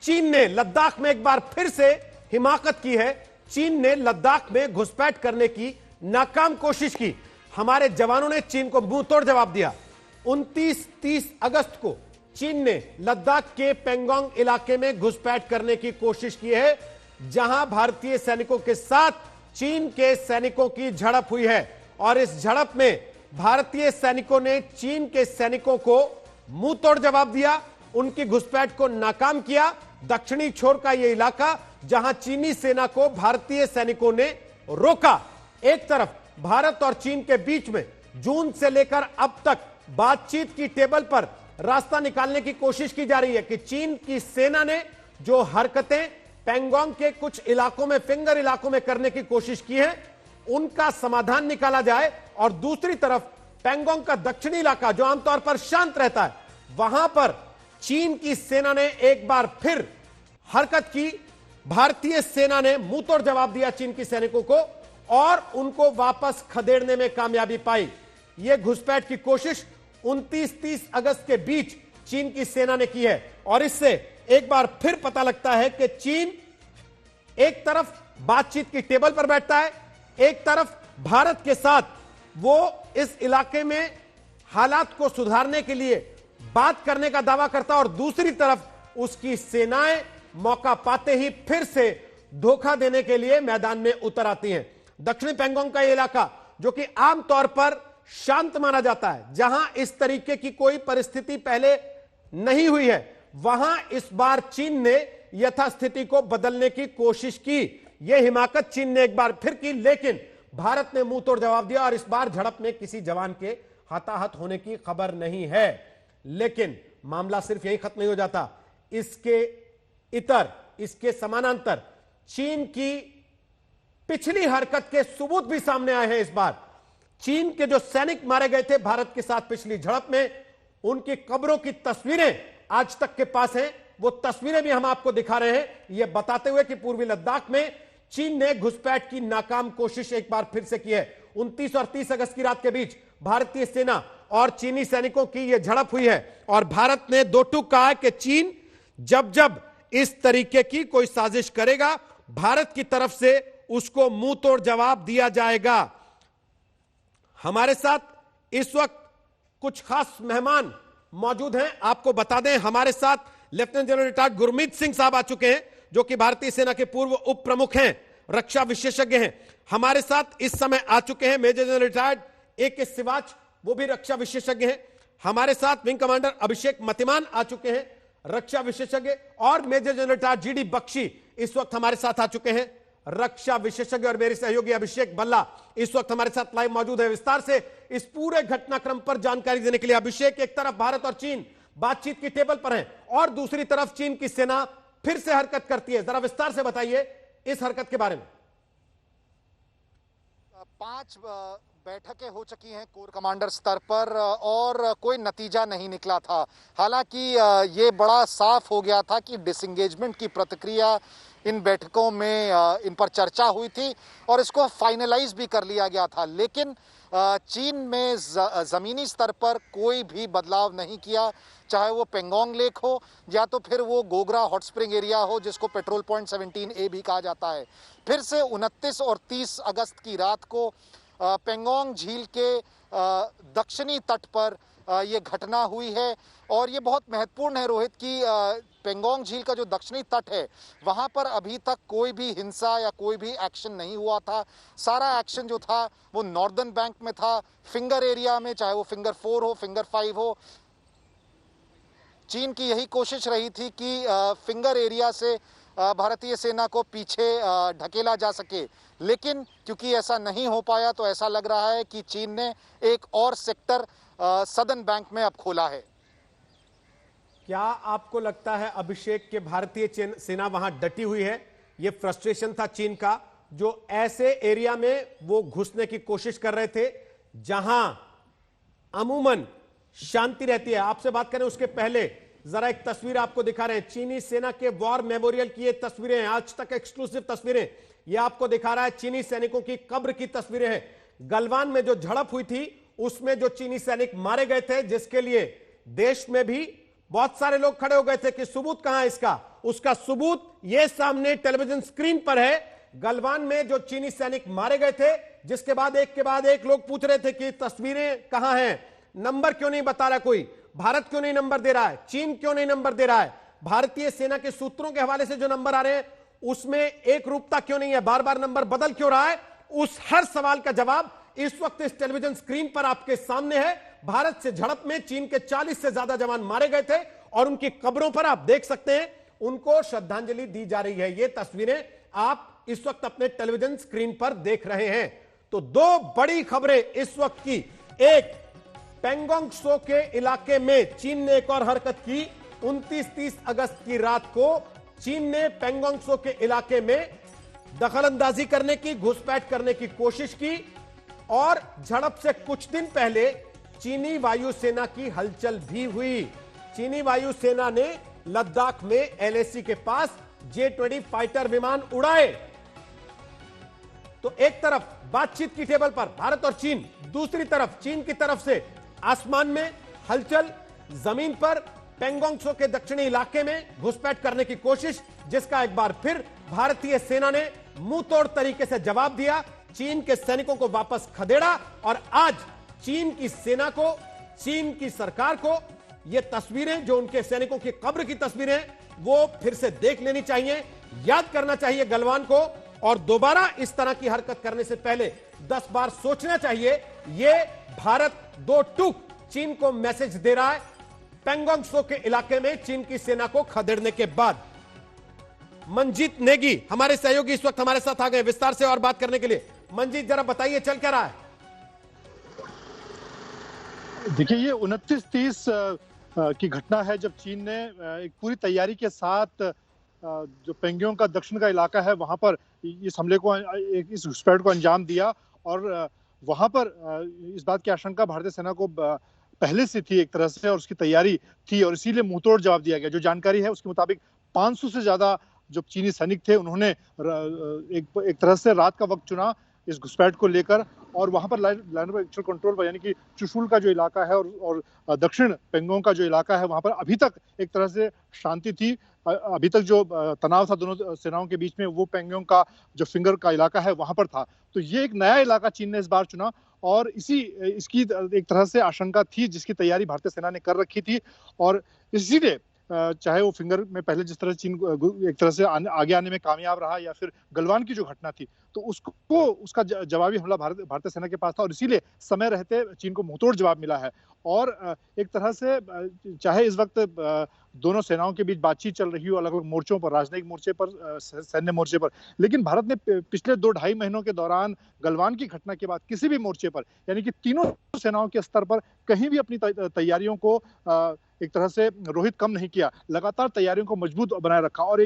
चीन ने लद्दाख में एक बार फिर से हिमाकत की है। चीन ने लद्दाख में घुसपैठ करने की नाकाम कोशिश की। हमारे जवानों ने चीन को मुंह तोड़ जवाब दिया। 29-30 अगस्त को चीन ने लद्दाख के पेंगोंग इलाके में घुसपैठ करने की कोशिश की है, जहां भारतीय सैनिकों के साथ चीन के सैनिकों की झड़प हुई है। और इस झड़प में भारतीय सैनिकों ने चीन के सैनिकों को मुंह तोड़ जवाब दिया, उनकी घुसपैठ को नाकाम किया। दक्षिणी छोर का यह इलाका जहां चीनी सेना को भारतीय सैनिकों ने रोका। एक तरफ भारत और चीन के बीच में जून से लेकर अब तक बातचीत की टेबल पर रास्ता निकालने की कोशिश की जा रही है कि चीन की सेना ने जो हरकतें पेंगोंग के कुछ इलाकों में, फिंगर इलाकों में करने की कोशिश की है, उनका समाधान निकाला जाए। और दूसरी तरफ पेंगोंग का दक्षिणी इलाका जो आमतौर पर शांत रहता है, वहां पर चीन की सेना ने एक बार फिर हरकत की। भारतीय सेना ने मुंह तोड़ जवाब दिया चीन की सैनिकों को और उनको वापस खदेड़ने में कामयाबी पाई। यह घुसपैठ की कोशिश 29-30 अगस्त के बीच चीन की सेना ने की है। और इससे एक बार फिर पता लगता है कि चीन एक तरफ बातचीत की टेबल पर बैठता है, एक तरफ भारत के साथ वो इस इलाके में हालात को सुधारने के लिए बात करने का दावा करता है, और दूसरी तरफ उसकी सेनाएं मौका पाते ही फिर से धोखा देने के लिए मैदान में उतर आती हैं। दक्षिणी पेंगोंग का यह इलाका जो कि आमतौर पर शांत माना जाता है, जहां इस तरीके की कोई परिस्थिति पहले नहीं हुई है, वहां इस बार चीन ने यथास्थिति को बदलने की कोशिश की। यह हिमाकत चीन ने एक बार फिर की, लेकिन भारत ने मुंह तोड़ जवाब दिया और इस बार झड़प में किसी जवान के हताहत होने की खबर नहीं है। लेकिन मामला सिर्फ यही खत्म नहीं हो जाता। इसके इतर, इसके समानांतर चीन की पिछली हरकत के सबूत भी सामने आए हैं। इस बार चीन के जो सैनिक मारे गए थे भारत के साथ पिछली झड़प में, उनकी कब्रों की तस्वीरें आज तक के पास हैं। वो तस्वीरें भी हम आपको दिखा रहे हैं, ये बताते हुए कि पूर्वी लद्दाख में चीन ने घुसपैठ की नाकाम कोशिश एक बार फिर से की है। 29 और 30 अगस्त की रात के बीच भारतीय सेना और चीनी सैनिकों की यह झड़प हुई है। और भारत ने दो टूक कहा है कि चीन जब जब इस तरीके की कोई साजिश करेगा, भारत की तरफ से उसको मुंह तोड़ जवाब दिया जाएगा। हमारे साथ इस वक्त कुछ खास मेहमान मौजूद हैं। आपको बता दें, हमारे साथ lieutenant general retired Gurmeet Singh साहब आ चुके हैं, जो कि भारतीय सेना के पूर्व उप प्रमुख हैं, रक्षा विशेषज्ञ हैं। हमारे साथ इस समय आ चुके हैं major general retired AK Siwach, वो भी रक्षा विशेषज्ञ हैं। हमारे साथ विंग कमांडर अभिषेक मतिमान आ चुके हैं, रक्षा विशेषज्ञ। और major general retired GD Bakshi इस वक्त हमारे साथ आ चुके हैं, रक्षा विशेषज्ञ। और मेरे सहयोगी अभिषेक बल्ला इस वक्त हमारे साथ लाइव मौजूद है। विस्तार से इस पूरे घटनाक्रम पर जानकारी देने के लिए अभिषेक, एक तरफ भारत और चीन बातचीत की टेबल पर है और दूसरी तरफ चीन की सेना फिर से हरकत करती है, जरा विस्तार से बताइए इस हरकत के बारे में। 5 बैठकें हो चुकी हैं कोर कमांडर स्तर पर और कोई नतीजा नहीं निकला था। हालांकि ये बड़ा साफ हो गया था कि डिसएंगेजमेंट की प्रतिक्रिया इन बैठकों में इन पर चर्चा हुई थी और इसको फाइनलाइज भी कर लिया गया था। लेकिन चीन में ज़मीनी स्तर पर कोई भी बदलाव नहीं किया, चाहे वो पेंगोंग लेक हो या तो फिर वो गोगरा हॉट स्प्रिंग एरिया हो, जिसको पेट्रोल पॉइंट 17A भी कहा जाता है। फिर से 29 और 30 अगस्त की रात को पेंगोंग झील के दक्षिणी तट पर ये घटना हुई है। और ये बहुत महत्वपूर्ण है रोहित कि पेंगोंग झील का जो दक्षिणी तट है, वहाँ पर अभी तक कोई भी हिंसा या कोई भी एक्शन नहीं हुआ था। सारा एक्शन जो था वो नॉर्दर्न बैंक में था, फिंगर एरिया में, चाहे वो फिंगर 4 हो, फिंगर 5 हो। चीन की यही कोशिश रही थी कि फिंगर एरिया से भारतीय सेना को पीछे ढकेला जा सके, लेकिन क्योंकि ऐसा नहीं हो पाया तो ऐसा लग रहा है कि चीन ने एक और सेक्टर सदर्न बैंक में अब खोला है। क्या आपको लगता है अभिषेक के भारतीय सेना वहां डटी हुई है? यह फ्रस्ट्रेशन था चीन का, जो ऐसे एरिया में वो घुसने की कोशिश कर रहे थे जहां अमूमन शांति रहती है। आपसे बात करें उसके पहले जरा एक तस्वीर आपको दिखा रहे हैं, चीनी सेना के वॉर मेमोरियल की ये तस्वीरें हैं, आज तक एक्सक्लूसिव तस्वीरें। ये आपको दिखा रहा है चीनी सैनिकों की कब्र की तस्वीरें हैं। गलवान में जो झड़प हुई थी उसमें जो चीनी सैनिक मारे गए थे, जिसके लिए देश में भी बहुत सारे लोग खड़े हो गए थे कि सबूत कहां है इसका, उसका सबूत ये सामने टेलीविजन स्क्रीन पर है। गलवान में जो चीनी सैनिक मारे गए थे, जिसके बाद एक लोग पूछ रहे थे कि तस्वीरें कहां हैं, नंबर क्यों नहीं बता रहा कोई, भारत क्यों नहीं नंबर दे रहा है, चीन क्यों नहीं नंबर दे रहा है, भारतीय सेना के सूत्रों के हवाले से जो नंबर आ रहे हैं उसमें एक रूपता क्यों नहीं है, बार बार नंबर बदल क्यों रहा है, उस हर सवाल का जवाब इस वक्त इस टेलीविजन स्क्रीन पर आपके सामने है। भारत से झड़प में चीन के 40 से ज्यादा जवान मारे गए थे और उनकी कब्रों पर आप देख सकते हैं उनको श्रद्धांजलि दी जा रही है। ये तस्वीरें आप इस वक्त अपने टेलीविजन स्क्रीन पर देख रहे हैं। तो दो बड़ी खबरें इस वक्त की, एक पेंगोंग त्सो के इलाके में चीन ने एक और हरकत की। 29-30 अगस्त की रात को चीन ने पेंगोंग त्सो के इलाके में दखलंदाजी करने की, घुसपैठ करने की कोशिश की और झड़प से कुछ दिन पहले चीनी वायुसेना की हलचल भी हुई। चीनी वायुसेना ने लद्दाख में एलएसी के पास J-20 फाइटर विमान उड़ाए। तो एक तरफ बातचीत की टेबल पर भारत और चीन, दूसरी तरफ चीन की तरफ से आसमान में हलचल, जमीन पर पेंगोंग त्सो के दक्षिणी इलाके में घुसपैठ करने की कोशिश, जिसका एक बार फिर भारतीय सेना ने मुंह तोड़ तरीके से जवाब दिया, चीन के सैनिकों को वापस खदेड़ा। और आज चीन की सेना को, चीन की सरकार को ये तस्वीरें जो उनके सैनिकों की कब्र की तस्वीरें, वो फिर से देख लेनी चाहिए, याद करना चाहिए गलवान को और दोबारा इस तरह की हरकत करने से पहले 10 बार सोचना चाहिए। ये भारत दो टूक चीन को मैसेज दे रहा है पेंगोंग त्सो के इलाके में चीन की सेना को खदेड़ने के बाद। मंजीत नेगी हमारे सहयोगी इस वक्त हमारे साथ आ गए विस्तार से और बात करने के लिए। मंजीत, जरा बताइए चल क्या रहा है? देखिए, ये 29-30 की घटना है जब चीन ने एक पूरी तैयारी के साथ जो पेंगोंग का दक्षिण का इलाका है वहां पर इस हमले को, इस घुसपैठ को अंजाम दिया। और वहां पर इस बात की आशंका भारतीय सेना को पहले से थी एक तरह से, और उसकी तैयारी थी और इसीलिए मुंहतोड़ जवाब दिया गया। जो जानकारी है उसके मुताबिक 500 से ज्यादा जो चीनी सैनिक थे उन्होंने एक तरह से रात का वक्त चुना इस घुसपैठ को लेकर, और वहां पर लाइन ऑफ एक्चुअल कंट्रोल यानी कि चुशुल का जो इलाका है और दक्षिण पेंगोंग का जो इलाका है वहां पर अभी तक एक तरह से शांति थी। अभी तक जो तनाव था दोनों सेनाओं के बीच में वो पेंगोंग का जो फिंगर का इलाका है वहां पर था। तो ये एक नया इलाका चीन ने इस बार चुना और इसकी एक तरह से आशंका थी जिसकी तैयारी भारतीय सेना ने कर रखी थी। और इसीलिए चाहे वो फिंगर में पहले जिस तरह चीन एक तरह से आगे आने में कामयाब रहा या फिर गलवान की जो घटना थी, तो उसका जवाबी हमला भारतीय सेना के पास था और इसीलिए समय रहते चीन को मुंहतोड़ जवाब मिला है। और एक तरह से चाहे इस वक्त दोनों सेनाओं के बीच बातचीत चल रही हो अलग अलग मोर्चों पर, राजनयिक मोर्चे पर, सैन्य मोर्चे पर, लेकिन भारत ने पिछले 2-2.5 महीनों के दौरान गलवान की घटना के बाद किसी भी मोर्चे पर यानी कि तीनों सेनाओं के स्तर पर कहीं भी अपनी तैयारियों को एक तरह से रोहित कम नहीं किया, लगातार तैयारियों को मजबूत बनाए रखा। और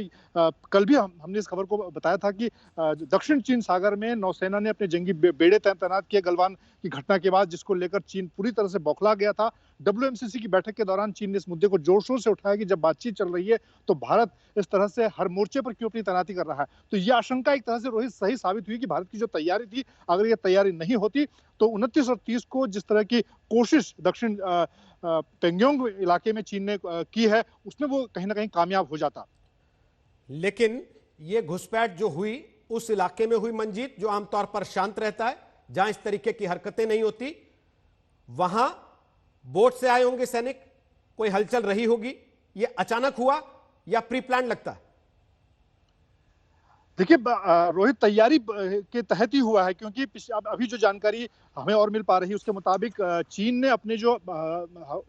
कल भी हमने इस खबर को बताया था कि दक्षिण चीन सागर में नौसेना ने अपने जंगी बेड़े तैनात किए गलवान की घटना के बाद, जिसको लेकर चीन पूरी तरह से बौखला गया था। WMCC की बैठक के दौरान चीन ने इस मुद्दे को जोर शोर से उठाया कि जब बातचीत चल रही है तो भारत इस तरह से हर मोर्चे पर क्यों अपनी तैनाती कर रहा है। तो यह आशंका एक तरह से रोहित सही साबित हुई कि भारत की जो तैयारी थी, अगर ये तैयारी नहीं होती तो 29 और 30 को जिस तरह की कोशिश दक्षिण पेंगोंग इलाके में चीन ने की है उसमें वो कहीं ना कहीं कामयाब हो जाता। लेकिन ये घुसपैठ जो हुई उस इलाके में हुई मंजीत, जो आमतौर पर शांत रहता है, जहां इस तरीके की हरकतें नहीं होती, वहां बोट से आए होंगे सैनिक, कोई हलचल रही होगी, ये अचानक हुआ या प्री प्लान लगता है? देखिए रोहित, तैयारी के तहत ही हुआ है क्योंकि अभी जो जानकारी हमें और मिल पा रही है उसके मुताबिक चीन ने अपने जो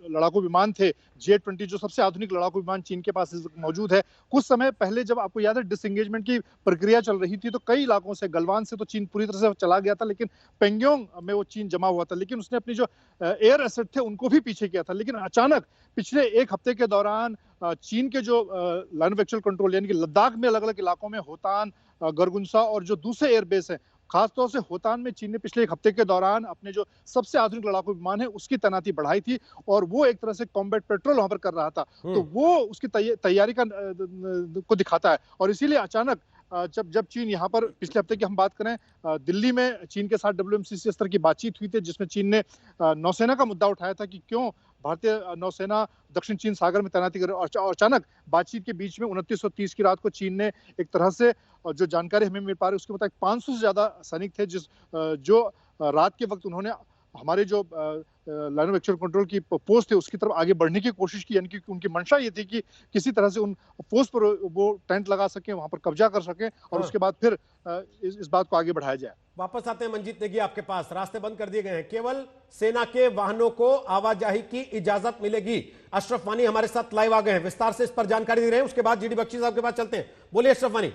लड़ाकू विमान थे J-20, जो सबसे आधुनिक लड़ाकू विमान चीन के पास मौजूद है, कुछ समय पहले जब आपको याद है डिसएंगेजमेंट की प्रक्रिया चल रही थी तो कई इलाकों से, गलवान से तो चीन पूरी तरह से चला गया था, लेकिन पेंगोंग में वो चीन जमा हुआ था, लेकिन उसने अपने जो एयर एसेट थे उनको भी पीछे किया था। लेकिन अचानक पिछले एक हफ्ते के दौरान चीन के जो लाइन ऑफ एक्चुअल कंट्रोल यानी कि लद्दाख में अलग अलग इलाकों में होतान, गरगुंसा और जो दूसरे एयरबेस हैं, खासतौर से होतान में चीन ने पिछले एक हफ्ते के दौरान अपने जो सबसे आधुनिक लड़ाकू विमान है उसकी तैनाती बढ़ाई थी और वो एक तरह से कॉम्बैट पेट्रोल वहां पर कर रहा था। तो वो उसकी तैयारी को दिखाता है। और इसीलिए अचानक जब चीन यहाँ पर पिछले हफ्ते की हम बात करें, दिल्ली में चीन के साथ WMCC स्तर की बातचीत हुई थी जिसमें चीन ने नौसेना का मुद्दा उठाया था कि क्यों भारतीय नौसेना दक्षिण चीन सागर में तैनाती कर, और अचानक बातचीत के बीच में 29 और 30 की रात को चीन ने एक तरह से, जो जानकारी हमें मिल पा रही है उसके मुताबिक 500 से ज्यादा सैनिक थे, जो रात के वक्त उन्होंने हमारे जो लाइन ऑफ एक्चुअल कंट्रोल की पोस्ट है उसकी तरफ आगे बढ़ने की कोशिश की, यानी कि उनकी मंशा ये थी कि किसी तरह से उन पोस्ट पर वो टेंट लगा सकें, वहां पर कब्जा कर सकें और उसके बाद फिर इस बात को आगे बढ़ाया जाए। वापस आते हैं मंजीत नेगी आपके पास। रास्ते बंद कर दिए गए हैं, केवल सेना के वाहनों को आवाजाही की इजाजत मिलेगी। अशरफ वानी हमारे साथ लाइव आ गए हैं, विस्तार से इस पर जानकारी दे रहे हैं। उसके बाद जीडी बख्शी साहब के पास चलते हैं। बोलिए अशरफ वानी।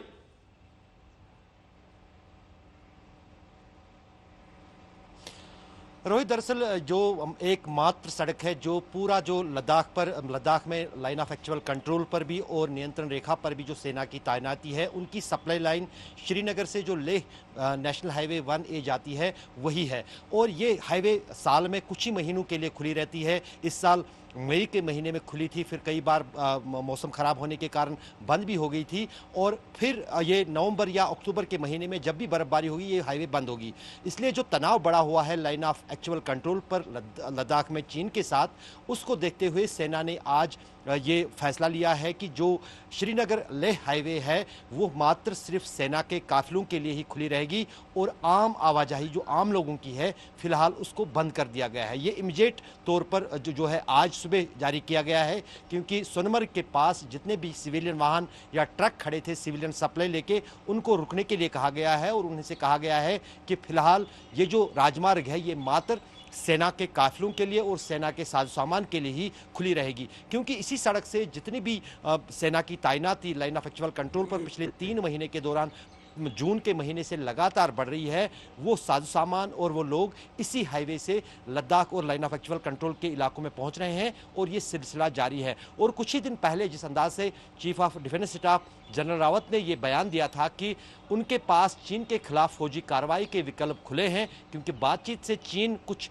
रोहित, दरअसल जो एकमात्र सड़क है जो पूरा जो लद्दाख में लाइन ऑफ एक्चुअल कंट्रोल पर भी और नियंत्रण रेखा पर भी जो सेना की तैनाती है, उनकी सप्लाई लाइन श्रीनगर से जो लेह नेशनल हाईवे 1A जाती है वही है। और ये हाईवे साल में कुछ ही महीनों के लिए खुली रहती है। इस साल मई के महीने में खुली थी, फिर कई बार मौसम खराब होने के कारण बंद भी हो गई थी, और फिर ये नवंबर या अक्टूबर के महीने में जब भी बर्फबारी होगी ये हाईवे बंद होगी। इसलिए जो तनाव बढ़ा हुआ है लाइन ऑफ एक्चुअल कंट्रोल पर लद्दाख में चीन के साथ, उसको देखते हुए सेना ने आज ये फैसला लिया है कि जो श्रीनगर लेह हाईवे है वो मात्र सिर्फ सेना के काफिलों के लिए ही खुली रहेगी, और आम आवाजाही जो आम लोगों की है फिलहाल उसको बंद कर दिया गया है। ये इमीडिएट तौर पर जो है आज सुबह जारी किया गया है, क्योंकि सोनमर्ग के पास जितने भी सिविलियन वाहन या ट्रक खड़े थे सिविलियन सप्लाई लेके, उनको रुकने के लिए कहा गया है, और उनसे कहा गया है कि फिलहाल ये जो राजमार्ग है ये मात्र सेना के काफिलों के लिए और सेना के साजो सामान के लिए ही खुली रहेगी, क्योंकि इसी सड़क से जितनी भी सेना की तैनाती लाइन ऑफ एक्चुअल कंट्रोल पर पिछले 3 महीने के दौरान जून के महीने से लगातार बढ़ रही है, वो साजो सामान और वो लोग इसी हाईवे से लद्दाख और लाइन ऑफ एक्चुअल कंट्रोल के इलाकों में पहुंच रहे हैं, और ये सिलसिला जारी है। और कुछ ही दिन पहले जिस अंदाज से chief of defence staff general Rawat ने ये बयान दिया था कि उनके पास चीन के खिलाफ फौजी कार्रवाई के विकल्प खुले हैं, क्योंकि बातचीत से चीन कुछ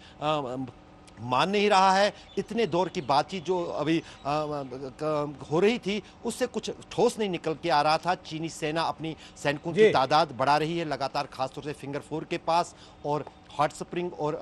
मान नहीं रहा है। इतने दौर की बातचीत जो अभी हो रही थी उससे कुछ ठोस नहीं निकल के आ रहा था। चीनी सेना अपनी सैनिकों की तादाद बढ़ा रही है लगातार, खासतौर से फिंगर 4 के पास और हॉट स्प्रिंग और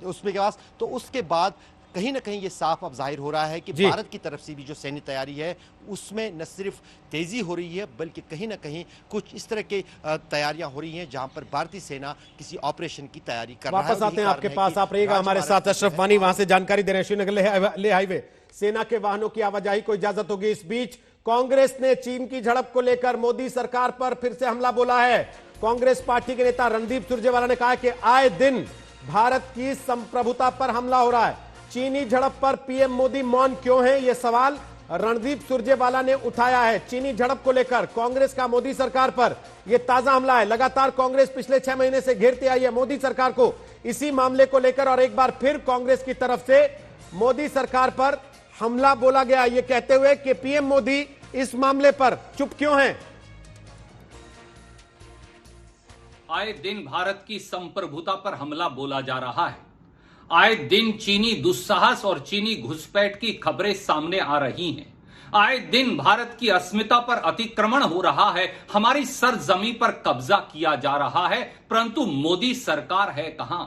उसमें के पास। तो उसके बाद कहीं ना कहीं ये साफ अब जाहिर हो रहा है कि भारत की तरफ से भी जो सैन्य तैयारी है उसमें न सिर्फ तेजी हो रही है, बल्कि कहीं ना कहीं कुछ इस तरह की तैयारियां हो रही हैं जहां पर भारतीय सेना किसी ऑपरेशन की तैयारी कर रहा है। वापस आते हैं आपके पास, आप रहिएगा हमारे साथ। अशरफ वानी वहां से जानकारी दे रहे हैं। श्रीनगर लेह हाईवे सेना के वाहनों की आवाजाही को इजाजत होगी। इस बीच कांग्रेस ने चीन की झड़प को लेकर मोदी सरकार पर फिर से हमला बोला है। कांग्रेस पार्टी के नेता रणदीप सुरजेवाला ने कहा कि आए दिन भारत की संप्रभुता पर हमला हो रहा है। चीनी झड़प पर पीएम मोदी मौन क्यों हैं, यह सवाल रणदीप सुरजेवाला ने उठाया है। चीनी झड़प को लेकर कांग्रेस का मोदी सरकार पर यह ताजा हमला है। लगातार कांग्रेस पिछले 6 महीने से घेरते आई है मोदी सरकार को इसी मामले को लेकर, और एक बार फिर कांग्रेस की तरफ से मोदी सरकार पर हमला बोला गया, यह कहते हुए कि पीएम मोदी इस मामले पर चुप क्यों हैं। आए दिन भारत की संप्रभुता पर हमला बोला जा रहा है। आए दिन चीनी दुस्साहस और चीनी घुसपैठ की खबरें सामने आ रही हैं। आए दिन भारत की अस्मिता पर अतिक्रमण हो रहा है, हमारी सरजमी पर कब्जा किया जा रहा है, परंतु मोदी सरकार है कहां।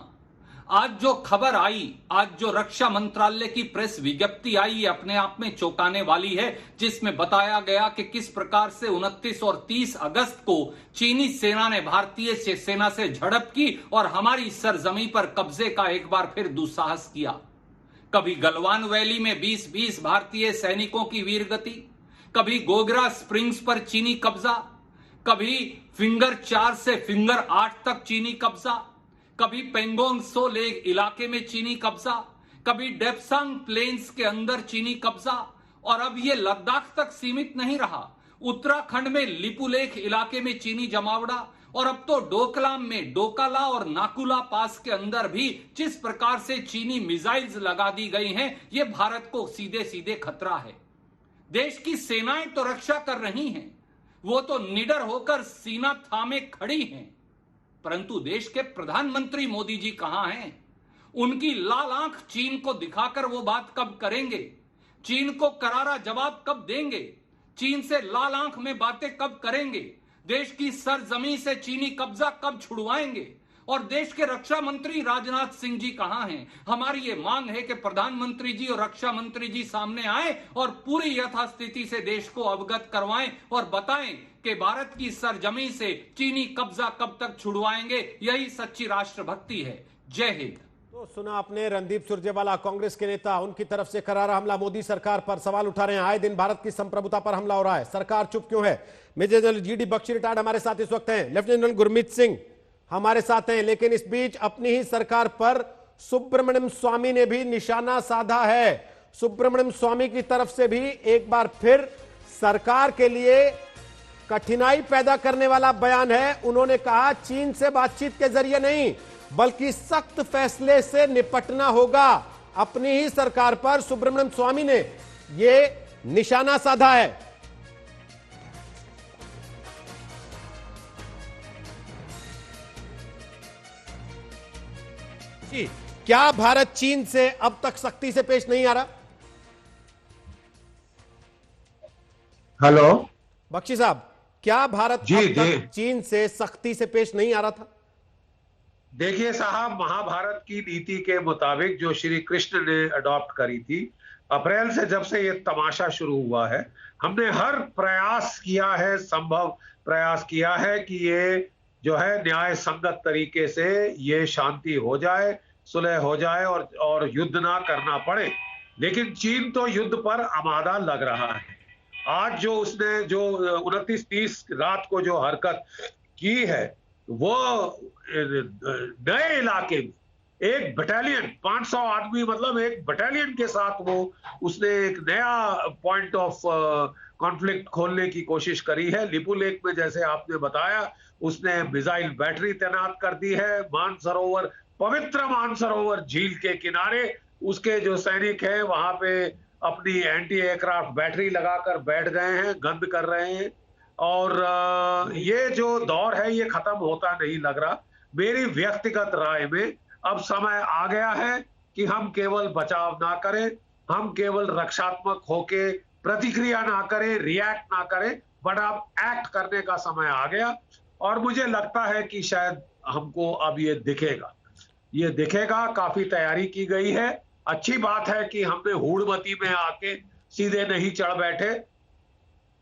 आज जो खबर आई, आज जो रक्षा मंत्रालय की प्रेस विज्ञप्ति आई, ये अपने आप में चौंकाने वाली है, जिसमें बताया गया कि किस प्रकार से 29 और 30 अगस्त को चीनी सेना ने भारतीय सेना से झड़प की और हमारी सरजमी पर कब्जे का एक बार फिर दुस्साहस किया। कभी गलवान वैली में 20-20 भारतीय सैनिकों की वीरगति, कभी गोगरा स्प्रिंग्स पर चीनी कब्जा, कभी फिंगर 4 से फिंगर 8 तक चीनी कब्जा, कभी पेंगोंग सो लेक इलाके में चीनी कब्जा, कभी डेप्सांग प्लेन्स के अंदर चीनी कब्जा, और अब यह लद्दाख तक सीमित नहीं रहा। उत्तराखंड में लिपुलेख इलाके में चीनी जमावड़ा, और अब तो डोकलाम में डोकाला और नाकुला पास के अंदर भी जिस प्रकार से चीनी मिसाइल्स लगा दी गई हैं, यह भारत को सीधे सीधे खतरा है। देश की सेनाएं तो रक्षा कर रही हैं, वो तो निडर होकर सीना थामे खड़ी हैं, परंतु देश के प्रधानमंत्री मोदी जी कहां हैं? उनकी लाल आंख चीन को दिखाकर वो बात कब करेंगे? चीन को करारा जवाब कब देंगे? चीन से लाल आंख में बातें कब करेंगे? देश की सरजमी से चीनी कब्जा कब छुड़वाएंगे? और देश के रक्षा मंत्री राजनाथ सिंह जी कहां हैं? हमारी ये मांग है कि प्रधानमंत्री जी और रक्षा मंत्री जी सामने आए और पूरी यथास्थिति से देश को अवगत करवाएं और बताएं कि भारत की सरजमी से चीनी कब्जा कब तक छुड़वाएंगे। यही सच्ची राष्ट्रभक्ति है। जय हिंद। तो सुना आपने रणदीप सुरजेवाला, कांग्रेस के नेता, उनकी तरफ से करारा हमला मोदी सरकार पर, सवाल उठा रहे हैं। आए दिन भारत की संप्रभुता पर हमला हो रहा है, सरकार चुप क्यों है? Major general GD Bakshi retired हमारे साथ इस वक्त हैं, लेफ्टिनेंट जनरल गुरमीत सिंह हमारे साथ हैं, लेकिन इस बीच अपनी ही सरकार पर सुब्रमण्यम स्वामी ने भी निशाना साधा है। सुब्रमण्यम स्वामी की तरफ से भी एक बार फिर सरकार के लिए कठिनाई पैदा करने वाला बयान है। उन्होंने कहा चीन से बातचीत के जरिए नहीं बल्कि सख्त फैसले से निपटना होगा। अपनी ही सरकार पर सुब्रमण्यम स्वामी ने यह निशाना साधा है। जी, क्या भारत चीन से अब तक सख्ती से पेश नहीं आ रहा? हेलो बख्शी साहब, क्या भारत जी, अब तक चीन से सख्ती से पेश नहीं आ रहा था? देखिए साहब, महाभारत की नीति के मुताबिक जो श्री कृष्ण ने अडॉप्ट करी थी, अप्रैल से जब से ये तमाशा शुरू हुआ है, हमने हर प्रयास किया है, संभव प्रयास किया है कि ये जो है न्याय संगत तरीके से ये शांति हो जाए, सुलह हो जाए और युद्ध ना करना पड़े। लेकिन चीन तो युद्ध पर आमादा लग रहा है। आज जो उसने जो 29-30 रात को जो हरकत की है, वो नए इलाके में एक बटालियन 500 आदमी, मतलब एक बटालियन के साथ वो उसने एक नया पॉइंट ऑफ कॉन्फ्लिक्ट खोलने की कोशिश करी है। लिपू लेक में जैसे आपने बताया, उसने मिसाइल बैटरी तैनात कर दी है। मानसरोवर, पवित्र मानसरोवर झील के किनारे उसके जो सैनिक हैं वहां पे अपनी एंटी एयरक्राफ्ट बैटरी लगाकर बैठ गए हैं, गंद कर रहे हैं। और ये जो दौर है ये खत्म होता नहीं लग रहा। मेरी व्यक्तिगत राय में अब समय आ गया है कि हम केवल बचाव ना करें, हम केवल रक्षात्मक होके प्रतिक्रिया ना करें, रिएक्ट ना करें, बट अब एक्ट करने का समय आ गया। और मुझे लगता है कि शायद हमको अब ये दिखेगा। काफी तैयारी की गई है। अच्छी बात है कि हमने हूड़मती में आके सीधे नहीं चढ़ बैठे,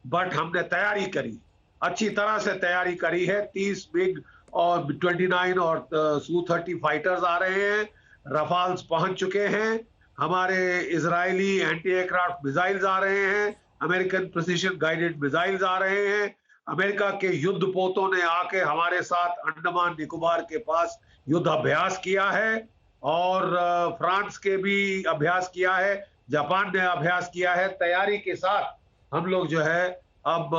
बट हमने तैयारी करी, अच्छी तरह से तैयारी करी है। 30 मिग और 29 और Su-30 फाइटर्स आ रहे हैं, रफाल्स पहुंच चुके हैं, हमारे इजरायली एंटी एयरक्राफ्ट मिसाइल्स आ रहे हैं, अमेरिकन प्रिसिशन गाइडेड मिसाइल्स आ रहे हैं। अमेरिका के युद्ध पोतों ने आके हमारे साथ अंडमान निकोबार के पास युद्ध अभ्यास किया है, और फ्रांस के भी अभ्यास किया है, जापान ने अभ्यास किया है। तैयारी के साथ हम लोग जो है अब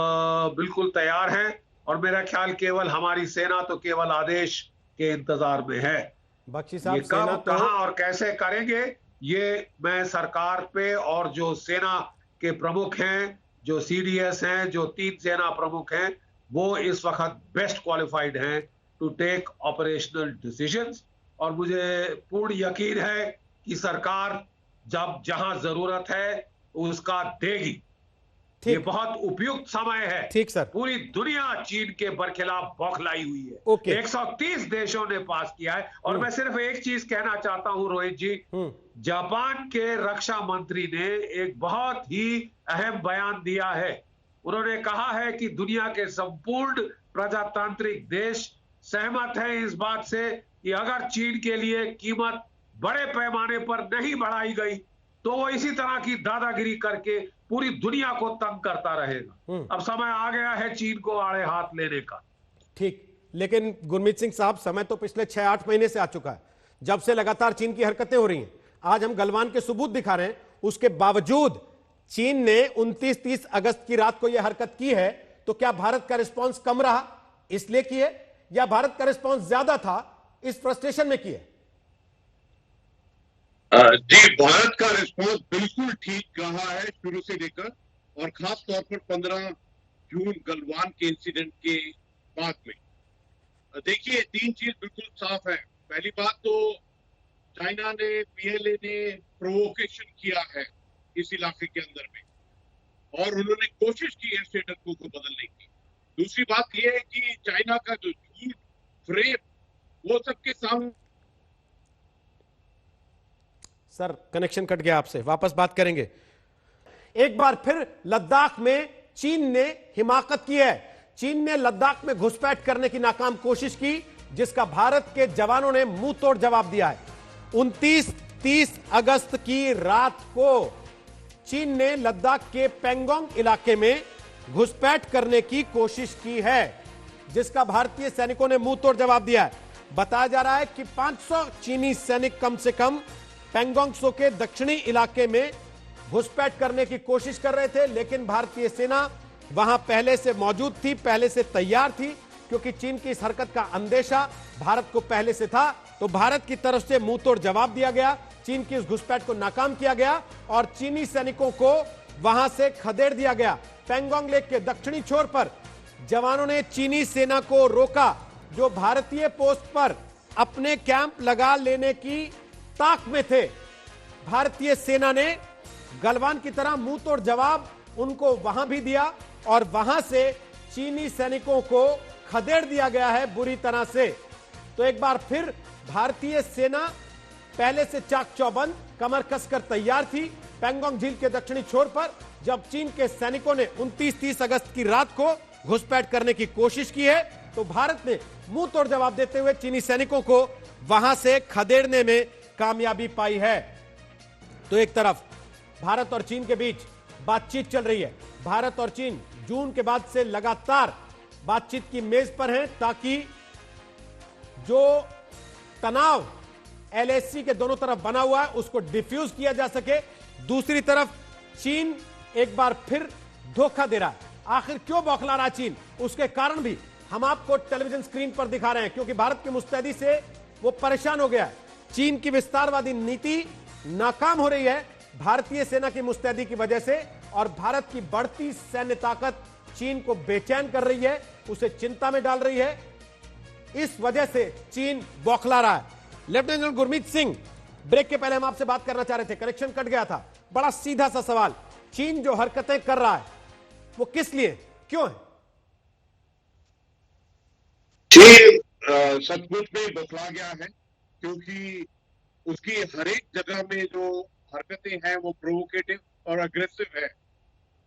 बिल्कुल तैयार हैं, और मेरा ख्याल केवल हमारी सेना तो केवल आदेश के इंतजार में है। बख्शी साहब, ये कब, कहां और कैसे करेंगे, ये मैं सरकार पे और जो सेना के प्रमुख हैं, जो CDS हैं, जो 3 सेना प्रमुख हैं, वो इस वक्त बेस्ट क्वालिफाइड हैं टू टेक ऑपरेशनल डिसीजंस। और मुझे पूर्ण यकीन है कि सरकार जब जहां जरूरत है उसका देगी। ये बहुत उपयुक्त समय है। ठीक सर। पूरी दुनिया चीन के बरखिलाफ बौखलाई हुई है। ओके। 130 देशों ने पास किया है। और मैं सिर्फ एक चीज कहना चाहता हूं रोहित जी, जापान के रक्षा मंत्री ने एक बहुत ही अहम बयान दिया है। उन्होंने कहा है कि दुनिया के संपूर्ण प्रजातांत्रिक देश सहमत हैं इस बात से कि अगर चीन के लिए कीमत बड़े पैमाने पर नहीं बढ़ाई गई तो वो इसी तरह की दादागिरी करके पूरी दुनिया को तंग करता रहेगा। अब समय आ गया है चीन को आड़े हाथ लेने का। ठीक, लेकिन गुरमीत सिंह साहब, समय तो पिछले 6-8 महीने से आ चुका है जब से लगातार चीन की हरकतें हो रही हैं। आज हम गलवान के सबूत दिखा रहे हैं, उसके बावजूद चीन ने 29-30 अगस्त की रात को यह हरकत की है। तो क्या भारत का रिस्पॉन्स कम रहा इसलिए की है, या भारत का रिस्पॉन्स ज्यादा था इस फ्रस्ट्रेशन में की है? जी, भारत का रिस्पॉन्स बिल्कुल ठीक रहा है शुरू से लेकर, और खास तौर पर 15 जून गलवान के इंसिडेंट के बाद में। देखिए, 3 चीज बिल्कुल साफ है। पहली बात तो चाइना ने, PLA ने प्रोवोकेशन किया है इस इलाके के अंदर में, और उन्होंने कोशिश की है स्टेटस को बदलने की। दूसरी बात यह है कि चाइना का जो झूठ फ्रेम वो सबके सामने। सर कनेक्शन कट गया आपसे, वापस बात करेंगे। एक बार फिर लद्दाख में चीन ने हिमाकत की है। चीन ने लद्दाख में घुसपैठ करने की नाकाम कोशिश की, जिसका भारत के जवानों ने मुंह तोड़ जवाब दिया है। 29-30 अगस्त की रात को चीन ने लद्दाख के पेंगोंग इलाके में घुसपैठ करने की कोशिश की है, जिसका भारतीय सैनिकों ने मुंह तोड़ जवाब दिया है। बताया जा रहा है कि 500 चीनी सैनिक कम से कम पेंगोंग त्सो के दक्षिणी इलाके में घुसपैठ करने की कोशिश कर रहे थे, लेकिन भारतीय सेना वहां पहले से मौजूद थी, पहले से तैयार थी, क्योंकि चीन की इस हरकत का अंदेशा भारत को पहले से था। तो भारत की तरफ से मुंह तोड़ जवाब दिया गया, चीन की इस घुसपैठ को नाकाम किया गया और चीनी सैनिकों को वहां से खदेड़ दिया गया। पेंगोंग लेक के दक्षिणी छोर पर जवानों ने चीनी सेना को रोका, जो भारतीय पोस्ट पर अपने कैंप लगा लेने की ताक में थे। भारतीय सेना ने गलवान की तरह मुंह तोड़ जवाब उनको वहां भी दिया और वहां से चीनी सैनिकों को खदेड़ दिया गया है बुरी तरह से। तो एक बार फिर भारतीय सेना पहले से चाक चौबंद, कमर कसकर तैयार थी पेंगोंग झील के दक्षिणी छोर पर, जब चीन के सैनिकों ने 29-30 अगस्त की रात को घुसपैठ करने की कोशिश की है, तो भारत ने मुंह तोड़ जवाब देते हुए चीनी सैनिकों को वहां से खदेड़ने में कामयाबी पाई है। तो एक तरफ भारत और चीन के बीच बातचीत चल रही है। भारत और चीन जून के बाद से लगातार बातचीत की मेज पर हैं, ताकि जो तनाव एलएसी के दोनों तरफ बना हुआ है उसको डिफ्यूज किया जा सके। दूसरी तरफ चीन एक बार फिर धोखा दे रहा है। आखिर क्यों बौखला रहा है चीन, उसके कारण भी हम आपको टेलीविजन स्क्रीन पर दिखा रहे हैं, क्योंकि भारत की मुस्तैदी से वो परेशान हो गया है। चीन की विस्तारवादी नीति नाकाम हो रही है भारतीय सेना की मुस्तैदी की वजह से, और भारत की बढ़ती सैन्य ताकत चीन को बेचैन कर रही है, उसे चिंता में डाल रही है। इस वजह से चीन बौखला रहा है। Lieutenant general Gurmeet Singh, break के पहले हम आपसे बात करना चाह रहे थे, कनेक्शन कट गया था। बड़ा सीधा सा सवाल, चीन जो हरकतें कर रहा है वो किस लिए, क्यों है? चीन सचमुच में बौखला गया है, क्योंकि उसकी हर एक जगह में जो हरकतें हैं वो प्रोवोकेटिव और अग्रेसिव है।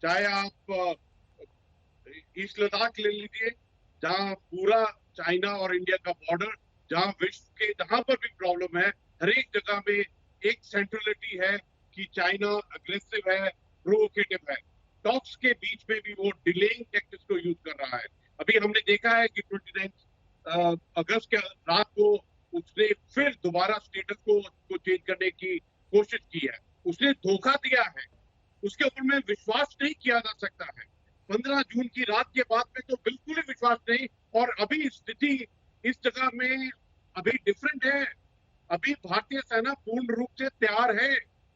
चाहे आप ईस्ट लद्दाख ले लीजिए, जहां पूरा चाइना और इंडिया का बॉर्डर, जहां विश्व के जहां पर भी प्रॉब्लम है, हर एक जगह में एक सेंट्रलिटी है कि चाइना अग्रेसिव है, प्रोवोकेटिव है। टॉक्स के बीच में भी वो डिलेइंग टैक्टिक्स को यूज कर रहा है। अभी हमने देखा है कि 29 अगस्त के रात को उसने फिर दोबारा स्टेटस को चेंज करने की कोशिश की है। उसने धोखा दिया है, उसके ऊपर में विश्वास नहीं किया जा सकता है। 15 जून की रात के बाद में तो बिल्कुल ही विश्वास नहीं। और अभी स्थिति इस जगह में अभी डिफरेंट है। अभी भारतीय सेना पूर्ण रूप से तैयार है,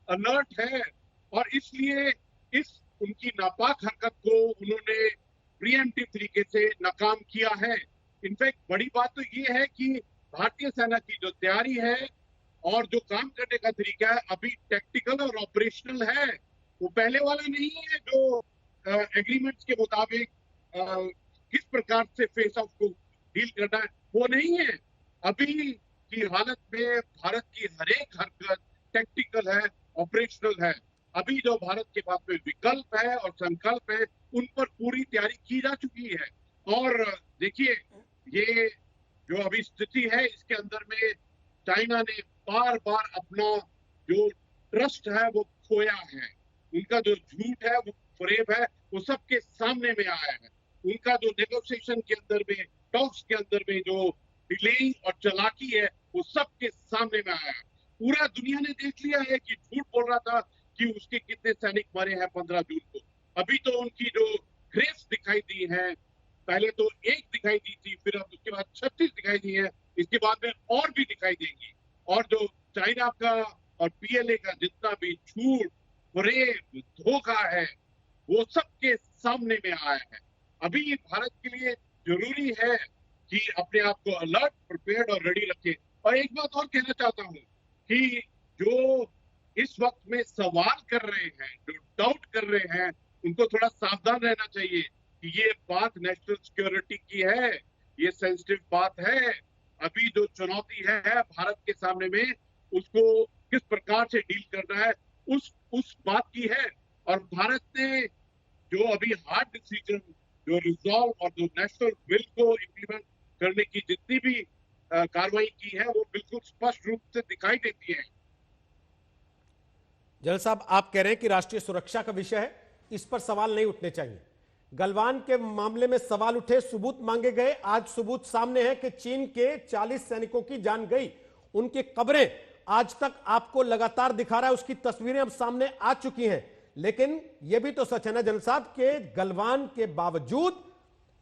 अलर्ट है, और इसलिए इस उनकी नापाक हरकत को उन्होंने प्रीएम्प्टिव तरीके से नाकाम किया है। इनफैक्ट बड़ी बात तो ये है कि भारतीय सेना की जो तैयारी है और जो काम करने का तरीका है अभी टैक्टिकल और ऑपरेशनल है। वो पहले वाला नहीं है जो एग्रीमेंट्स के मुताबिक किस प्रकार से फेस ऑफ को डील करना है, वो नहीं है। अभी की हालत में भारत की हर एक हरकत टैक्टिकल है, ऑपरेशनल है। अभी जो भारत के पास में विकल्प है और संकल्प है, उन पर पूरी तैयारी की जा चुकी है। और देखिए, ये जो अभी स्थिति है इसके अंदर में चाइना ने बार बार अपना जो ट्रस्ट है वो खोया है। उनका जो झूठ है, वो फरेब है, वो सबके सामने में आया है। उनका जो नेगोशिएशन के अंदर में, टॉक्स के अंदर में जो डिलेइंग और चालाकी है, वो सबके सामने में आया है। पूरा दुनिया ने देख लिया है कि झूठ बोल रहा था कि उसके कितने सैनिक मरे हैं 15 जून को। अभी तो उनकी जो ग्रेस दिखाई दी है, पहले तो 1 दिखाई दी थी, फिर अब उसके बाद 36 दिखाई दी है, इसके बाद में और भी दिखाई देंगी। और जो चाइना का और पीएलए का जितना भी झूठ, फरेब, धोखा है, वो सबके सामने में आया है। अभी भारत के लिए जरूरी है कि अपने आप को अलर्ट, प्रिपेयर्ड और रेडी रखे। और एक बात और कहना चाहता हूं कि जो इस वक्त में सवाल कर रहे हैं, जो डाउट कर रहे हैं, उनको थोड़ा सावधान रहना चाहिए कि ये बात नेशनल सिक्योरिटी की है, ये सेंसिटिव बात है। अभी जो चुनौती है भारत के सामने में, उसको किस प्रकार से डील करना है, उस बात की है। और भारत ने जो अभी हार्ड डिसीजन, जो रिजॉल्व और जो नेशनल विल को इम्प्लीमेंट करने की जितनी भी कार्रवाई की है, वो बिल्कुल स्पष्ट रूप से दिखाई देती है। जनरल साहब, आप कह रहे हैं कि राष्ट्रीय सुरक्षा का विषय है, इस पर सवाल नहीं उठने चाहिए। गलवान के मामले में सवाल उठे, सबूत मांगे गए। आज सबूत सामने है कि चीन के 40 सैनिकों की जान गई। उनकी कब्रें आज तक आपको लगातार दिखा रहा है, उसकी तस्वीरें अब सामने आ चुकी हैं। लेकिन यह भी तो सच है ना जनरल साहब के गलवान के बावजूद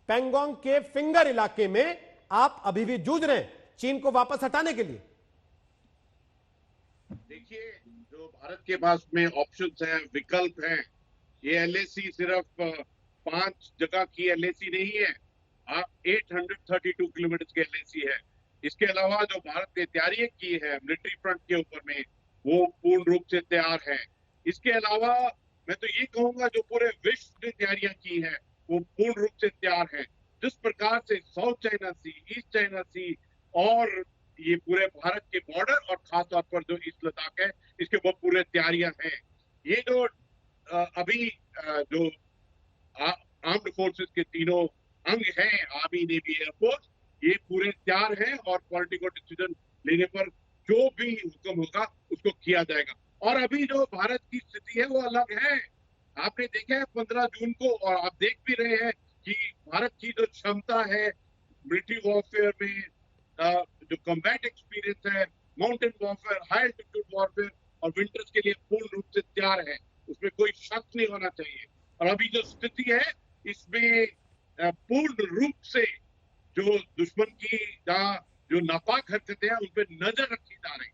पैंगोंग के फिंगर इलाके में आप अभी भी जूझ रहे हैं चीन को वापस हटाने के लिए। देखिए, जो भारत के पास में ऑप्शंस हैं, विकल्प हैं, ये एलएसी सिर्फ 5 जगह की एलएसी नहीं है, 832 किलोमीटर की एलएसी है। इसके अलावा जो भारत ने तैयारी की है मिलिट्री फ्रंट के ऊपर में, वो पूर्ण रूप से तैयार है। इसके अलावा मैं तो ये कहूंगा जो पूरे विश्व ने तैयारियां की है, वो पूर्ण रूप से तैयार है। जिस प्रकार से साउथ चाइना सी, ईस्ट चाइना सी और ये पूरे भारत के बॉर्डर और खासतौर पर जो ईस्ट लद्दाख है, इसके बहुत पूरे तैयारियां हैं। ये जो अभी जो आर्म्ड फोर्सेस के तीनों अंग हैं, आर्मी, नेवी, एयरफोर्स, ये पूरे तैयार हैं और पॉलिटिकल डिसीजन लेने पर जो भी हुक्म होगा उसको किया जाएगा। और अभी जो भारत की स्थिति है वो अलग है। आपने देखा है 15 जून को, और आप देख भी रहे हैं कि भारत की जो क्षमता है मिलिट्री वॉरफेयर में, जो कम्बैट एक्सपीरियंस है, mountain warfare, high altitude warfare और विंटर्स के लिए पूर्ण रूप से तैयार है, उसमें कोई शक नहीं होना चाहिए। और अभी जो स्थिति है इसमें पूर्ण रूप से जो दुश्मन की जो नापाक हरकतें हैं उन पर नजर रखी जा रही है।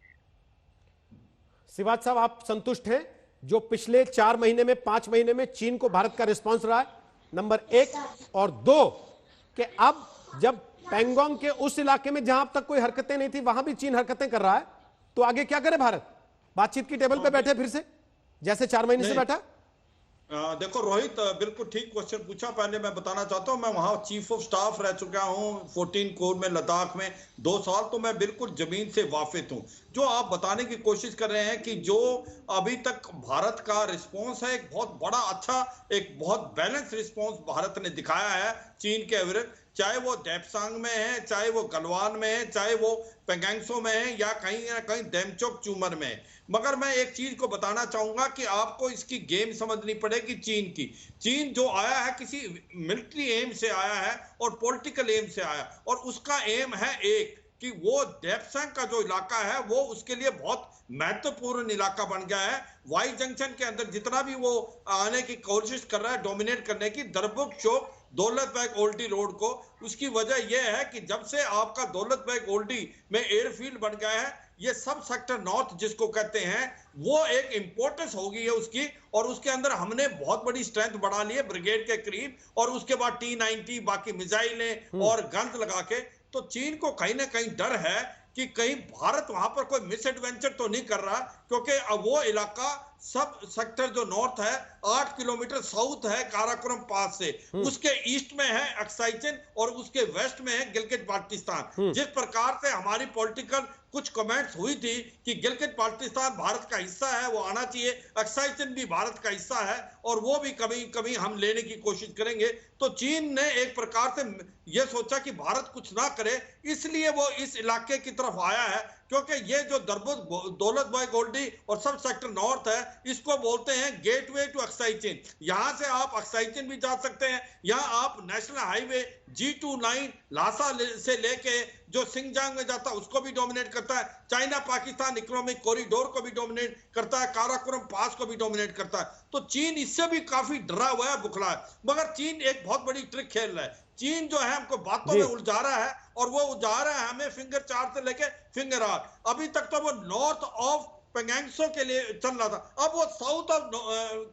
सिवाज साहब, आप संतुष्ट हैं जो पिछले 4 महीने में, 5 महीने में चीन को भारत का रिस्पांस रहा है? नंबर 1 और 2 कि अब जब पैंगोंग के उस इलाके में जहां अब तक कोई हरकतें नहीं थी, वहां भी चीन हरकतें कर रहा है, तो आगे क्या करे भारत? बातचीत की टेबल पे बैठे फिर से, जैसे 4 महीने से बैठा? देखो रोहित, बिल्कुल ठीक क्वेश्चन पूछा। पहले मैं बताना चाहता हूं, मैं वहां चीफ ऑफ स्टाफ रह चुका हूं 14 कोर में लद्दाख में 2 साल, तो मैं बिल्कुल जमीन से वाकिफ हूं। जो आप बताने की कोशिश कर रहे हैं कि जो अभी तक भारत का रिस्पांस है, एक बहुत बड़ा अच्छा, एक बहुत बैलेंस रिस्पांस भारत ने दिखाया है चीन के विरुद्ध, चाहे वो डेप्सांग में है, चाहे वो गलवान में है, चाहे वो पेंगेंगसो में है, या कहीं ना कहीं डेमचोक चूमर में है। मगर मैं एक चीज को बताना चाहूंगा कि आपको इसकी गेम समझनी पड़ेगी चीन की। चीन जो आया है किसी मिलिट्री एम से आया है और पॉलिटिकल एम से आया, और उसका एम है एक कि वो डेप्सांग का जो इलाका है वो उसके लिए बहुत महत्वपूर्ण इलाका बन गया है। वाई जंक्शन के अंदर जितना भी वो आने की कोशिश कर रहा है डोमिनेट करने की, दरबुक चौक दौलत बेग ओल्डी रोड को, उसकी वजह यह है कि जब से आपका दौलत बेग ओल्डी में एयरफील्ड बन गया है, ये सब सेक्टर नॉर्थ जिसको कहते हैं, वो एक इंपॉर्टेंस हो गई है उसकी, और उसके अंदर हमने बहुत बड़ी स्ट्रेंथ बढ़ा ली है ब्रिगेड के करीब, और उसके बाद T-90 बाकी मिसाइलें और गन्स लगा के। तो चीन को कहीं ना कहीं डर है कि कहीं भारत वहां पर कोई मिस एडवेंचर तो नहीं कर रहा, क्योंकि अब वो इलाका सब सेक्टर जो नॉर्थ है 8 किलोमीटर साउथ है काराकोरम पास से, उसके ईस्ट में है अक्साई चिन और उसके वेस्ट में है गिलगित बाल्टिस्तान। जिस प्रकार से हमारी पॉलिटिकल कुछ कमेंट्स हुई थी कि गिलगित बाल्टिस्तान भारत का हिस्सा है, वो आना चाहिए, अक्साई चिन भी भारत का हिस्सा है और वो भी कभी कभी हम लेने की कोशिश करेंगे। तो चीन ने एक प्रकार से यह सोचा कि भारत कुछ ना करे, इसलिए वो इस इलाके की तरफ आया है, क्योंकि ये जो दौलत बेग ओल्डी और सब सेक्टर नॉर्थ है, इसको बोलते हैं गेटवे टू अक्साई चिन। यहां से आप अक्साई चिन भी जा सकते हैं, यहां आप नेशनल हाईवे G29 लासा से लेके जो सिंगजांग में जाता है उसको भी डोमिनेट करता है, चाइना पाकिस्तान इकोनॉमिक कॉरिडोर को भी डोमिनेट करता है, काराकोरम पास को भी डोमिनेट करता है। तो चीन इससे भी काफी डरा हुआ है, बुखला है। मगर चीन एक बहुत बड़ी ट्रिक खेल रहा है। चीन जो है हमको बातों में उलझा रहा है, और वो उलझा रहा है हमें फिंगर 4 से लेके फिंगर 8। अभी तक तो वो नॉर्थ ऑफ पेंगोंगसो के लिए चल रहा था, अब वो साउथ ऑफ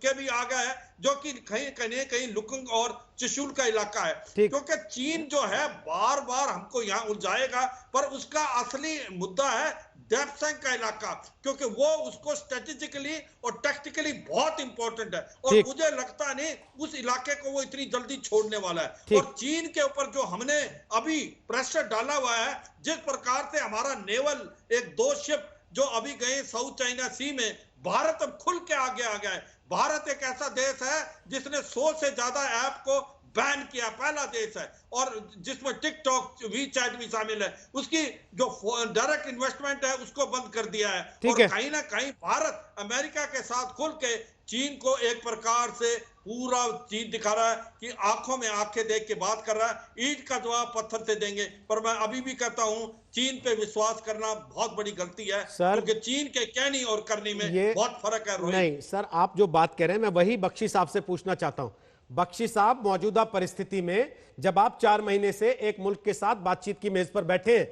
के भी आ गया है, जो कि कहीं कहीं लुकुंग और चुशुल का इलाका है। क्योंकि चीन जो है बार बार हमको यहाँ उलझाएगा, पर उसका असली मुद्दा है डेप्सेंग का इलाका, क्योंकि वो उसको स्ट्रेटेजिकली और टैक्टिकली बहुत इंपॉर्टेंट है, और मुझे लगता नहीं उस इलाके को वो इतनी जल्दी छोड़ने वाला है। और चीन के ऊपर जो हमने अभी प्रेशर डाला हुआ है, जिस प्रकार से हमारा नेवल एक 2 शिप जो अभी गए साउथ चाइना सी में, भारत अब खुल के आगे आ गया है। भारत एक ऐसा देश है जिसने 100 से ज्यादा ऐप को बैन किया, पहला देश है, और जिसमें टिकटॉक, वीचैट भी शामिल है। उसकी जो डायरेक्ट इन्वेस्टमेंट है उसको बंद कर दिया है। और कहीं ना कहीं भारत अमेरिका के साथ खुल के चीन को एक प्रकार से पूरा चीज दिखा रहा है कि आंखों में आंखें देख के बात कर रहा है। ईंट का जवाब पत्थर से देंगे, पर मैं अभी भी कहता हूं चीन पे विश्वास करना बहुत बड़ी गलती है, क्योंकि चीन के कहनी और करनी में बहुत फर्क है। नहीं सर, आप जो बात कह रहे हैं मैं वही बख्शी साहब से पूछना चाहता हूं। बख्शी साहब, मौजूदा परिस्थिति में जब आप 4 महीने से एक मुल्क के साथ बातचीत की मेज पर बैठे हैं,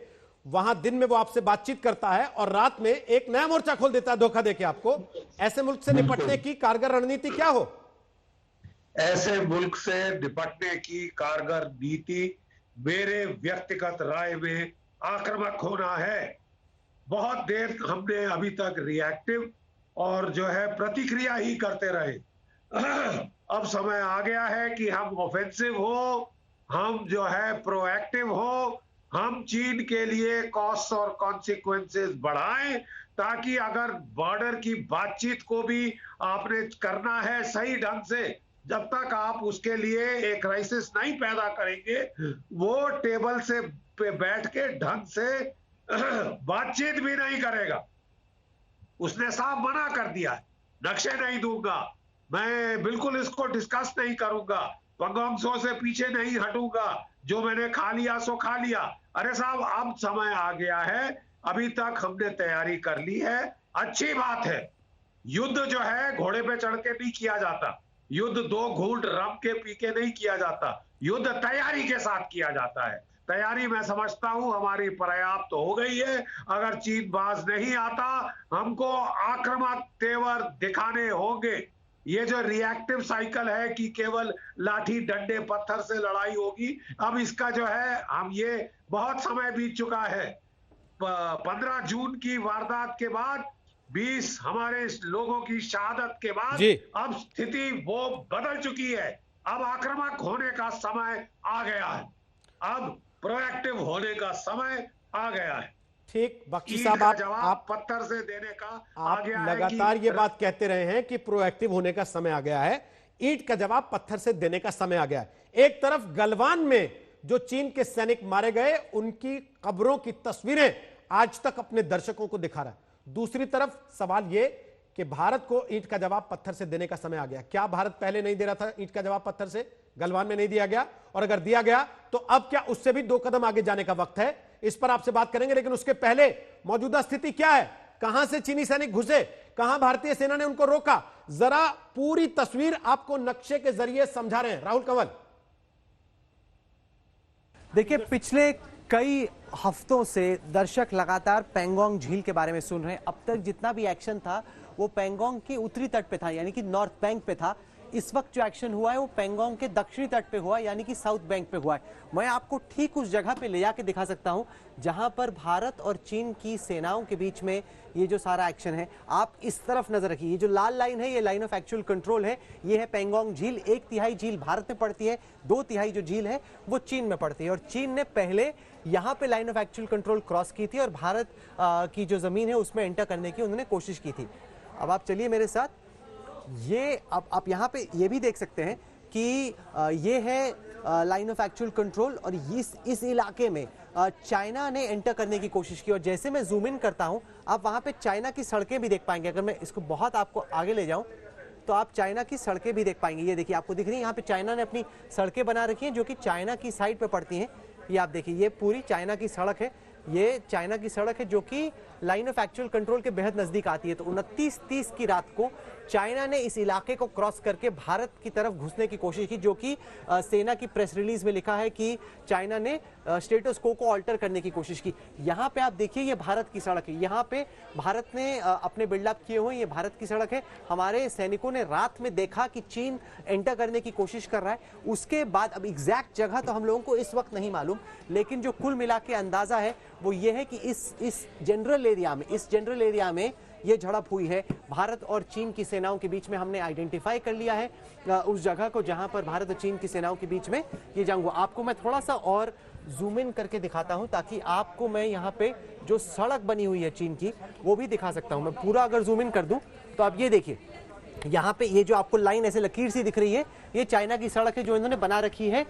वहां दिन में वो आपसे बातचीत करता है और रात में एक नया मोर्चा खोल देता है धोखा देके आपको, ऐसे मुल्क से निपटने की कारगर रणनीति क्या हो? ऐसे मुल्क से निपटने की कारगर नीति मेरे व्यक्तिगत राय में आक्रामक होना है। बहुत देर हमने अभी तक रिएक्टिव और जो है प्रतिक्रिया ही करते रहे। अब समय आ गया है कि हम ऑफेंसिव हो, हम जो है प्रोएक्टिव हो, हम चीन के लिए कॉस्ट और कॉन्सिक्वेंसेस बढ़ाएं, ताकि अगर बॉर्डर की बातचीत को भी आपने करना है सही ढंग से, जब तक आप उसके लिए एक क्राइसिस नहीं पैदा करेंगे, वो टेबल से पे बैठ के ढंग से बातचीत भी नहीं करेगा। उसने साफ मना कर दिया है, नक्शे नहीं दूंगा, मैं बिल्कुल इसको डिस्कस नहीं करूंगा, पेंगोंगसो से पीछे नहीं हटूंगा, जो मैंने खा लिया सो खा लिया। अरे साहब, अब समय आ गया है, अभी तक हमने तैयारी कर ली है, अच्छी बात है। युद्ध जो है घोड़े पे चढ़ के नहीं किया जाता, युद्ध 2 घूंट रम के पी के नहीं किया जाता, युद्ध तैयारी के साथ किया जाता है। तैयारी मैं समझता हूं हमारी पर्याप्त हो गई है। अगर चीन बाज नहीं आता, हमको आक्रामक तेवर दिखाने होंगे। ये जो रिएक्टिव साइकिल है कि केवल लाठी डंडे पत्थर से लड़ाई होगी, अब इसका जो है हम ये बहुत समय बीत चुका है। 15 जून की वारदात के बाद, 20 हमारे लोगों की शहादत के बाद अब स्थिति वो बदल चुकी है। अब आक्रामक होने का समय आ गया है, अब प्रोएक्टिव होने का समय आ गया है। ठीक, बख्शी साहब, आप पत्थर से देने का आप लगातार ये बात कहते रहे हैं कि प्रोएक्टिव होने का समय आ गया है, ईंट का जवाब पत्थर से देने का समय आ गया है। एक तरफ गलवान में जो चीन के सैनिक मारे गए, उनकी कब्रों की तस्वीरें आज तक अपने दर्शकों को दिखा रहा है, दूसरी तरफ सवाल ये कि भारत को ईंट का जवाब पत्थर से देने का समय आ गया। क्या भारत पहले नहीं दे रहा था ईंट का जवाब पत्थर से? गलवान में नहीं दिया गया, और अगर दिया गया तो अब क्या उससे भी 2 कदम आगे जाने का वक्त है? इस पर आपसे बात करेंगे, लेकिन उसके पहले मौजूदा स्थिति क्या है? कहां से चीनी सैनिक घुसे, कहां भारतीय सेना ने उनको रोका, जरा पूरी तस्वीर आपको नक्शे के जरिए समझा रहे हैं। राहुल कंवल, देखिए, पिछले कई हफ्तों से दर्शक लगातार पेंगोंग झील के बारे में सुन रहे हैं। अब तक जितना भी एक्शन था वो पेंगोंग के उत्तरी तट पे था, यानी कि नॉर्थ बैंक पे था। इस वक्त जो एक्शन हुआ है वो पेंगोंग के दक्षिणी तट पे हुआ है, यानी कि साउथ बैंक पे हुआ है। मैं आपको ठीक उस जगह पे ले जाके दिखा सकता हूं जहां पर भारत और चीन की सेनाओं के बीच में ये जो सारा एक्शन है। आप इस तरफ नजर रखिए, ये जो लाल लाइन है ये लाइन ऑफ एक्चुअल कंट्रोल है। ये है पेंगोंग झील। 1/3 झील भारत में पड़ती है, 2/3 जो झील है वो चीन में पड़ती है, और चीन ने पहले यहाँ पे line of actual control cross की थी और भारत की जो जमीन है उसमें एंटर करने की उन्होंने कोशिश की थी। अब आप चलिए मेरे साथ, ये अब आप यहाँ पे ये भी देख सकते हैं कि ये है लाइन ऑफ एक्चुअल कंट्रोल, और इस इलाके में चाइना ने एंटर करने की कोशिश की। और जैसे मैं जूम इन करता हूँ, आप वहाँ पे चाइना की सड़कें भी देख पाएंगे। अगर मैं इसको बहुत आपको आगे ले जाऊँ तो आप चाइना की सड़कें भी देख पाएंगे। ये देखिए, आपको दिख रही है यहाँ पे चाइना ने अपनी सड़कें बना रखी हैं जो कि चाइना की साइड पे पड़ती हैं। ये आप देखिए, ये पूरी चाइना की सड़क है ये चाइना की सड़क है जो कि लाइन ऑफ एक्चुअल कंट्रोल के बेहद नजदीक आती है। तो 29-30 की रात को चाइना ने इस इलाके को क्रॉस करके भारत की तरफ घुसने की कोशिश की, जो कि सेना की प्रेस रिलीज में लिखा है कि चाइना ने स्टेटस को ऑल्टर करने की कोशिश की। यहाँ पे आप देखिए, ये भारत की सड़क है, यहाँ पे भारत ने अपने बिल्डअप किए हुए, ये भारत की सड़क है। हमारे सैनिकों ने रात में देखा कि चीन एंटर करने की कोशिश कर रहा है। उसके बाद अब एग्जैक्ट जगह तो हम लोगों को इस वक्त नहीं मालूम, लेकिन जो कुल मिला के अंदाजा है वो ये है कि इस जनरल एरिया में ये झड़प हुई है। भारत और चीन की सेनाओं के बीच में हमने आइडेंटिफाई कर लिया है उस जगह को जहां पर भारत और चीन की सेनाओं के बीच में ये जंग हुआ। आपको मैं थोड़ा सा और जूम इन करके दिखाता हूं ताकि आपको मैं यहाँ पे जो सड़क बनी हुई है चीन की वो भी दिखा सकता हूं। मैं पूरा अगर जूम इन कर दूं तो आप ये देखिए, यहाँ पे ये जो आपको लाइन ऐसे लकीर सी दिख रही है, ये चाइना की सड़क है जो इन्होंने बना रखी है।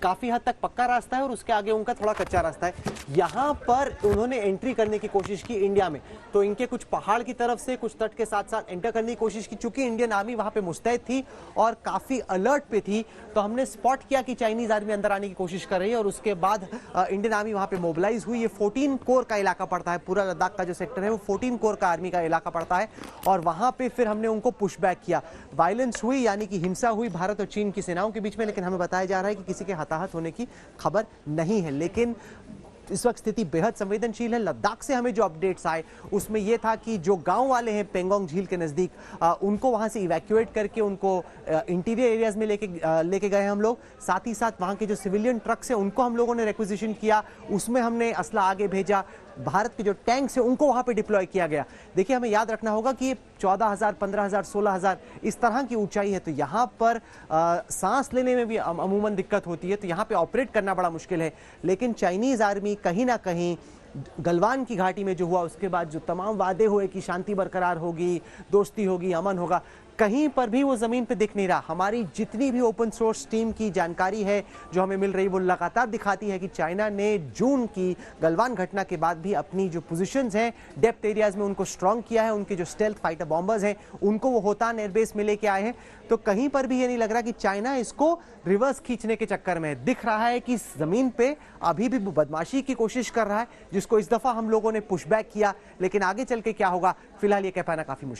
काफी हद तक पक्का रास्ता है और उसके आगे उनका थोड़ा कच्चा रास्ता है। यहाँ पर उन्होंने एंट्री करने की कोशिश की इंडिया में, तो इनके कुछ पहाड़ की तरफ से कुछ तट के साथ साथ एंटर करने की कोशिश की। चूंकि इंडियन आर्मी वहां पे मुस्तैद थी और काफी अलर्ट पे थी, तो हमने स्पॉट किया कि चाइनीज आर्मी अंदर आने की कोशिश कर रही है और उसके बाद इंडियन आर्मी वहां पे मोबिलाइज हुई। ये 14 कोर का इलाका पड़ता है, पूरा लद्दाख का जो सेक्टर है वो 14 कोर का आर्मी का इलाका पड़ता है। और वहां पे फिर हमने उनको पुशबैक किया। वायलेंस हुई, यानी कि हिंसा हुई भारत और चीन की सेनाओं के बीच में, लेकिन हमें बताया जा रहा है कि किसी के हताहत होने की खबर नहीं है। लेकिन इस वक्त स्थिति बेहद संवेदनशील है। लद्दाख से हमें जो अपडेट्स आए उसमें यह था कि जो गांव वाले हैं पेंगोंग झील के नजदीक, उनको वहां से इवैक्यूएट करके उनको इंटीरियर एरियाज में लेके गए हम लोग। साथ ही साथ वहां के जो सिविलियन ट्रक्स हैं उनको हम लोगों ने रिक्विजिशन किया, उसमें हमने असला आगे भेजा। भारत के जो टैंक्स हैं उनको वहां पे डिप्लॉय किया गया। देखिए, हमें याद रखना होगा कि ये 14,000, 15,000, 16,000 इस तरह की ऊंचाई है, तो यहाँ पर सांस लेने में भी अमूमन दिक्कत होती है, तो यहाँ पे ऑपरेट करना बड़ा मुश्किल है। लेकिन चाइनीज आर्मी कहीं ना कहीं गलवान की घाटी में जो हुआ उसके बाद जो तमाम वादे हुए कि शांति बरकरार होगी, दोस्ती होगी, अमन होगा, कहीं पर भी वो जमीन पे दिख नहीं रहा। हमारी जितनी भी ओपन सोर्स टीम की जानकारी है जो हमें मिल रही, वो लगातार दिखाती है कि चाइना ने जून की गलवान घटना के बाद भी अपनी जो पोजीशंस हैं डेप्थ एरियाज में उनको स्ट्रांग किया है। उनके जो स्टेल्थ फाइटर बॉम्बर्स हैं उनको वो होतान एयरबेस में लेके आए हैं। तो कहीं पर भी ये नहीं लग रहा कि चाइना इसको रिवर्स खींचने के चक्कर में। दिख रहा है कि जमीन पे अभी भी बदमाशी की कोशिश कर रहा है, जिसको इस दफा हम लोगों ने पुशबैक किया। लेकिन आगे चल के क्या होगा, फिलहाल ये कह पाना काफी मुश्किल।